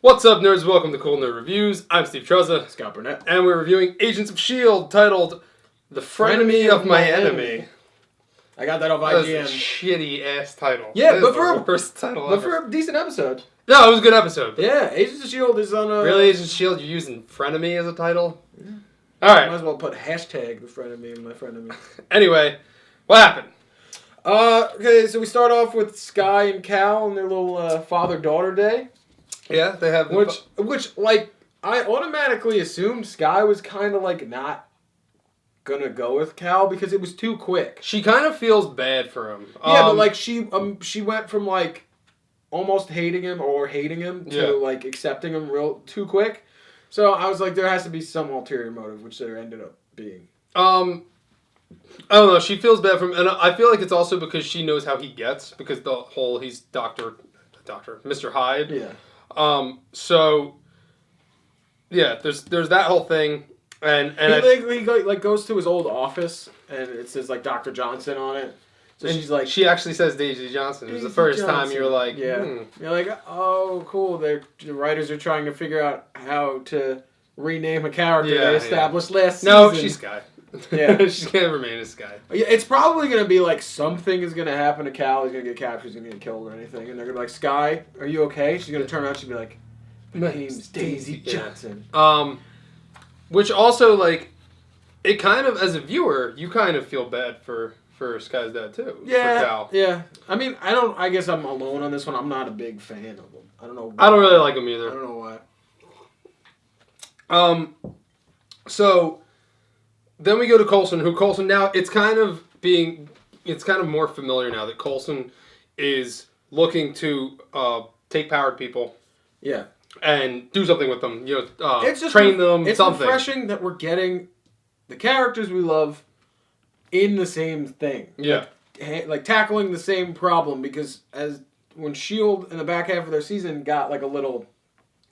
What's up, nerds? Welcome to Cool Nerd Reviews. I'm Steve Trezza. Scott Burnett. And we're reviewing Agents of S.H.I.E.L.D. titled The Frenemy of My Enemy. I got that off That was a IGN. shitty-ass title. Yeah, that but is for the worst title But ever. for a decent episode. No, it was a good episode. Yeah, Agents of S.H.I.E.L.D. is on a... Really, Agents of S.H.I.E.L.D., you're using Frenemy as a title? Yeah. Alright. Might as well put hashtag the frenemy in my frenemy. Anyway, what happened? Okay, so we start off with Skye and Cal and their little father-daughter day. Yeah, they have... Which, like, I automatically assumed Skye was kind of, like, not gonna go with Cal because it was too quick. She kind of feels bad for him. Yeah, but, like, she went from, like, almost hating him or hating him to, like, accepting him real too quick. So I was like, there has to be some ulterior motive, which there ended up being. I don't know. She feels bad for him, and I feel like it's also because she knows how he gets, because the whole he's Mr. Hyde. Yeah. So yeah, there's that whole thing, and he goes to his old office, and it says like Dr. Johnson on it. So and she's like, she actually says Daisy Johnson. It was the first time you're like, You're like, oh, cool. The writers are trying to figure out how to rename a character they established last season. No, she's Skye. Yeah, she's gonna remain a Skye. Yeah, it's probably gonna be like something is gonna happen to Cal. He's gonna get captured. He's gonna get killed or anything, and they're gonna be like, Skye, are you okay? She's gonna turn around. She'll be like, my name's Daisy Johnson. Which also like, it kind of, as a viewer, you kind of feel bad for Skye's dad too. Yeah, for Cal. yeah. I mean, I guess I'm alone on this one. I'm not a big fan of him. I don't know. I don't really like him either. I don't know why. So then we go to Coulson now, it's kind of more familiar now that Coulson is looking to take powered people. Yeah. And do something with them. It's just train them, it's something. It's refreshing that we're getting the characters we love in the same thing. Yeah. Like tackling the same problem, because when S.H.I.E.L.D. in the back half of their season got like a little...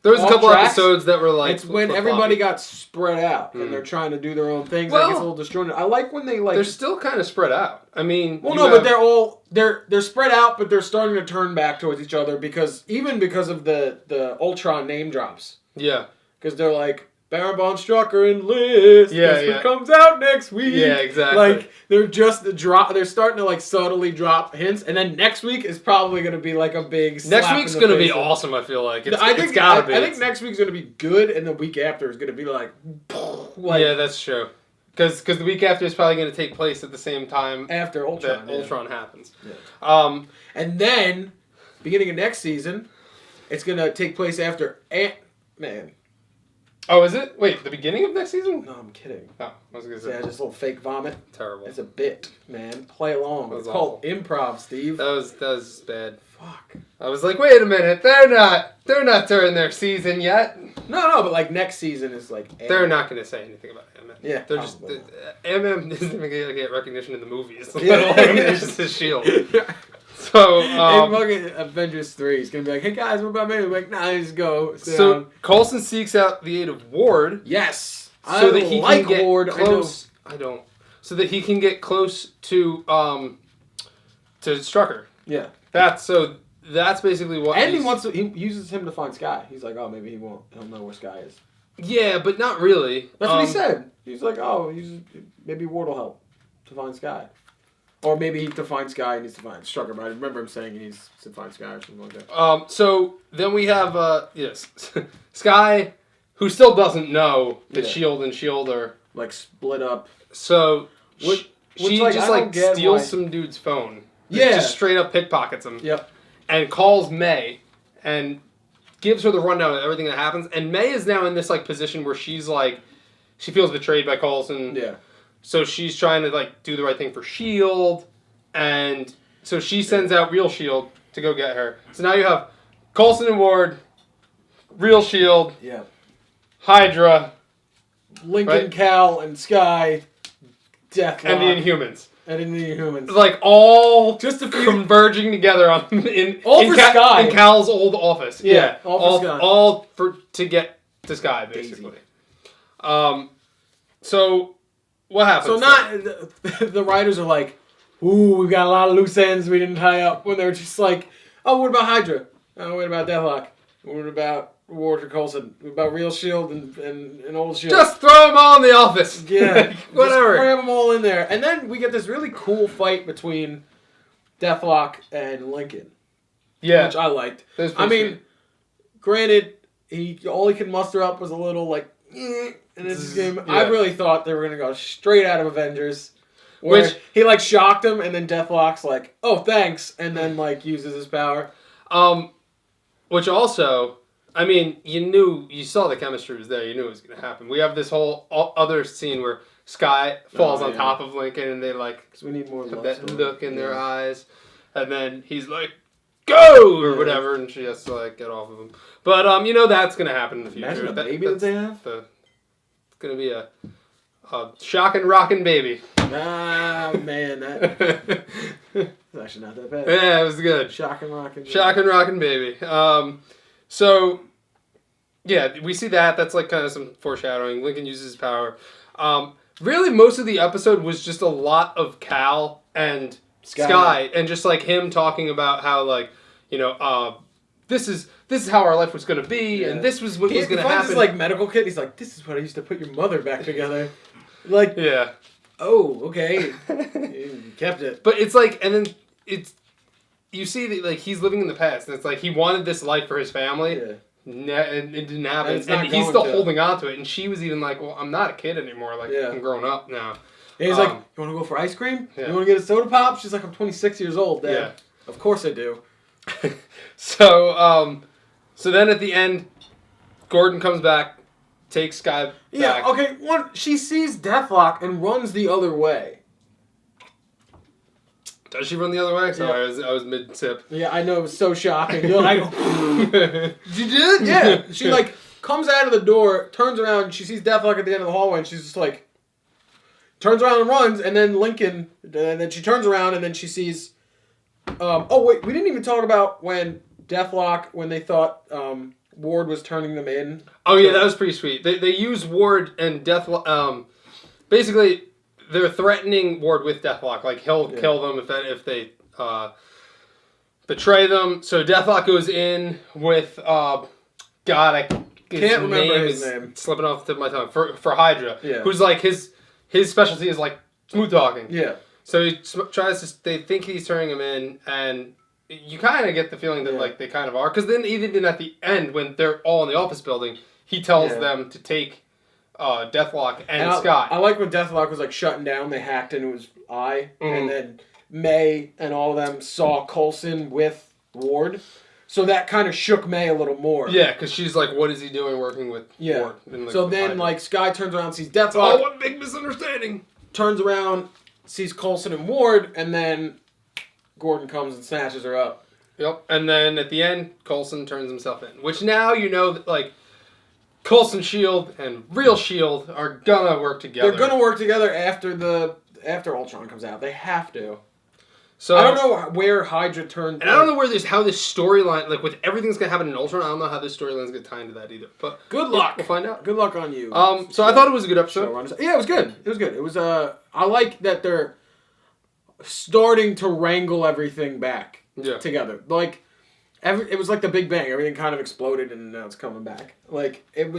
There was a couple episodes that were like... It's when everybody got spread out and they're trying to do their own things. Well, it gets a little disjointed. I like when they like... They're still kind of spread out. I mean... Well, no, but they're spread out, but they're starting to turn back towards each other because of the Ultron name drops. Yeah. Because they're like, Baron von Strucker enlist. It comes out next week. Yeah, exactly. Like they're starting to like subtly drop hints, and then next week is probably going to be like a big. Next week's going to be awesome. I feel like I think next week's going to be good, and the week after is going to be like yeah, that's true. Because the week after is probably going to take place at the same time after Ultron. That Ultron happens. Yeah. And then beginning of next season, it's going to take place after Ant-Man. Oh, is it? Wait, the beginning of next season? No, I'm kidding. Oh, I was going to say. Yeah, just a little fake vomit. Terrible. It's a bit, man. Play along. It's awful. called improv, Steve. That was bad. Fuck. I was like, wait a minute, they're not during their season yet. No, but like next season is like... They're not going to say anything about M&M. Yeah. They're just... M&M isn't even going to get recognition in the movies. It's just his shield. So, in fucking Avengers 3, he's going to be like, hey guys, what about me? We're like, nah, just go. So, Coulson seeks out the aid of Ward. Yes. So that he can get Ward. close. I don't. So that he can get close to Strucker. Yeah. That's basically what. And he uses him to find Skye. He's like, oh, maybe he'll know where Skye is. Yeah, but not really. That's what he said. He's like, oh, maybe Ward will help to find Skye. Or maybe to find Skye, he needs to find Strucker. But I remember him saying he needs to find Skye or something like that. So then we have Skye, who still doesn't know that S.H.I.E.L.D. and S.H.I.E.L.D. are like split up. So she just steals some dude's phone. Yeah, just straight up pickpockets him. Yep. And calls May and gives her the rundown of everything that happens. And May is now in this like position where she's like, she feels betrayed by Coulson. Yeah. So she's trying to like do the right thing for S.H.I.E.L.D. and so she sends out real S.H.I.E.L.D. to go get her. So now you have Coulson and Ward, real S.H.I.E.L.D. Yeah. HYDRA, Lincoln, Cal, and Skye, Deathlock, and the Inhumans. Like all just converging together in Skye. In Cal's old office. Yeah. All to get to Skye, basically. So what happens? So the writers are like, ooh, we've got a lot of loose ends we didn't tie up. When they're just like, oh, what about HYDRA? Oh, what about Deathlock? What about Ward or Coulson about real S.H.I.E.L.D. and old S.H.I.E.L.D. Just throw them all in the office. Yeah, whatever. Just cram them all in there, and then we get this really cool fight between Deathlock and Lincoln. Yeah, which I liked. I mean, granted, all he could muster up was a little like in this game. Yeah. I really thought they were gonna go straight out of Avengers, where he like shocked him, and then Deathlock's like, "Oh, thanks," and then like uses his power. Which also, I mean, you saw the chemistry was there. You knew it was gonna happen. We have this whole other scene where Skye falls on top of Lincoln, and they like because we need more have that look in their eyes, and then he's like, "Go!" or whatever, and she has to like get off of him. But you know that's gonna happen in the future. Imagine the baby that they have. It's gonna be a shocking, rocking baby. Ah man, that it's actually not that bad. Yeah, it was good. Shocking, rocking, baby. So yeah, we see that. That's like kind of some foreshadowing. Lincoln uses his power. Really, most of the episode was just a lot of Cal and Skye, and just like him talking about how like, you know, this is how our life was going to be, and this was what was going to happen. He finds his like medical kit. He's like, this is what I used to put your mother back together. Like, yeah. Oh, okay. You kept it. But it's like, and then you see that like he's living in the past, and it's like he wanted this life for his family. Yeah. And it didn't happen, and he's still holding on to it. And she was even like, "Well, I'm not a kid anymore. Like, I'm grown up now." And he's like, "You want to go for ice cream? Yeah. You want to get a soda pop?" She's like, "I'm 26 years old, Dad." Yeah. Of course I do. So then at the end, Gordon comes back, takes Skye back. Yeah. Okay. She sees Deathlock and runs the other way. Does she run the other way? Sorry, I was mid-sip. Yeah, I know. It was so shocking. You're like, she did? Yeah. She, like, comes out of the door, turns around, and she sees Deathlock at the end of the hallway, and she's just like, turns around and runs, and then Lincoln, and then she turns around, and then she sees, oh, wait, we didn't even talk about when Deathlock, when they thought Ward was turning them in. Oh, yeah, that was pretty sweet. They use Ward and Deathlock, basically... They're threatening Ward with Deathlock. Like, he'll kill them if they betray them. So Deathlock goes in with, God, I can't remember his name. Slipping off the tip of my tongue. For HYDRA. Yeah. Who's like, his specialty is like smooth talking. Yeah. So he tries to, they think he's turning him in, and you kind of get the feeling that, like, they kind of are. Because then even at the end, when they're all in the office building, he tells them to take... Deathlock and Skye. I like when Deathlock was like shutting down. They hacked into his eye, and then May and all of them saw Coulson with Ward, so that kind of shook May a little more. Yeah, because she's like, "What is he doing working with Ward?" And, like, so then, like, Skye turns around, sees Deathlock. Oh, what big misunderstanding! Turns around, sees Coulson and Ward, and then Gordon comes and snatches her up. Yep, and then at the end, Coulson turns himself in, which now you know that like. Coulson S.H.I.E.L.D. and real S.H.I.E.L.D. are gonna work together. They're gonna work together after Ultron comes out. They have to. So I don't know where HYDRA turned. And I don't know how this storyline, like with everything that's gonna happen in Ultron, I don't know how this storyline's gonna tie into that either. But good luck. We'll find out. Good luck on you. So I thought it was a good episode. Yeah, it was good. It was good. It was I like that they're starting to wrangle everything back together. Like. It was like the Big Bang. Everything kind of exploded, and now it's coming back. Like, it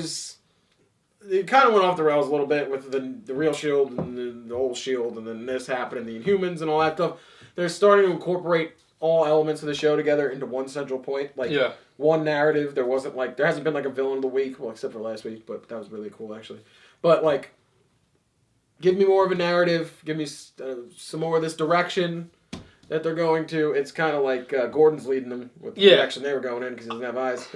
kind of went off the rails a little bit with the real S.H.I.E.L.D. and the old S.H.I.E.L.D., and then this happened, and the Inhumans and all that stuff. They're starting to incorporate all elements of the show together into one central point. Like, one narrative. There hasn't been, like, a villain of the week, well, except for last week, but that was really cool, actually. But, like, give me more of a narrative. Give me some more of this direction that they're going to. It's kind of like Gordon's leading them with the direction they were going in because he doesn't have eyes.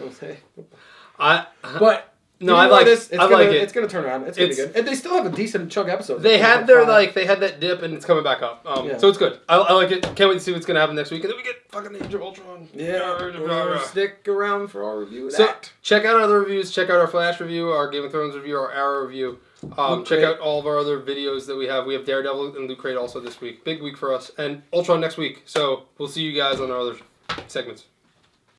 I like this. I like it. It's gonna turn around. It's gonna be good. And they still have a decent chunk of episodes. They had that dip and it's coming back up. So it's good. I like it. Can't wait to see what's gonna happen next week. And then we get fucking Age of Ultron. Yeah. Stick around for our review of that. Check out our other reviews. Check out our Flash review, our Game of Thrones review, our Arrow review. Check out all of our other videos that we have. We have Daredevil and Loot Crate also this week. Big week for us. And Ultron next week. So we'll see you guys on our other segments.